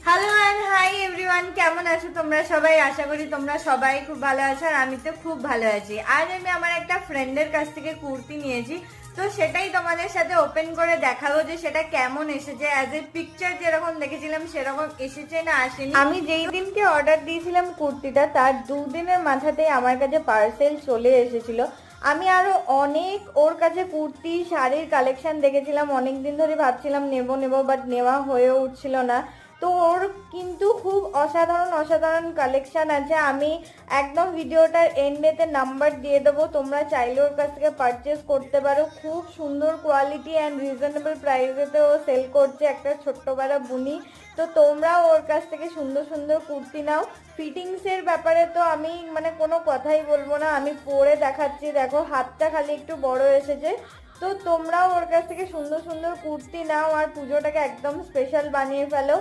Hello and hi everyone, কেমন আছো তোমরা সবাই? আশা করি তোমরা সবাই খুব ভালো আছো আর আমি তো খুব ভালো আছি। আজ আমি আমার একটা ফ্রেন্ডের কাছ থেকে কুর্তি নিয়েছি, তো সেটাই তোমাদের সাথে ওপেন করে দেখাবো যে সেটা কেমন এসেছে। অ্যাজ এ পিকচার যেরকম দেখেছিলাম সেরকম এসেছে না আসেনি। আমি যেই দিনকে অর্ডার দিয়েছিলাম কুর্তিটা তার দুদিনের মাথাতেই আমার কাছে পার্সেল চলে এসেছিল। আমি আরো অনেক ওর কাছে কুর্তি শাড়ির কালেকশন দেখেছিলাম, অনেক দিন ধরে ভাবছিলাম নেবো নেবো, বাট নেওয়া হয়ে উঠছিল না। তো ওর কিন্তু খুব অসাধারণ অসাধারণ কালেকশন আছে। আমি একদম ভিডিওটার এন্ডেতে নাম্বার দিয়ে দেবো, তোমরা চাইলে ওর কাছ থেকে পারচেস করতে পারো। খুব সুন্দর কোয়ালিটি অ্যান্ড রিজনেবল প্রাইসেতে ও সেল করছে, একটা ছোট্ট বেড়া বুনি। তো তোমরাও ওর কাছ থেকে সুন্দর সুন্দর কুর্তি নাও। ফিটিংসের ব্যাপারে তো আমি কোনো কথাই বলবো না, আমি পরে দেখাচ্ছি। দেখো হাতটা খালি একটু বড় এসেছে। তো তোমরাও ওর কাছ থেকে সুন্দর সুন্দর কুর্তি নাও আর পুজোটাকে একদম স্পেশাল বানিয়ে ফেলো।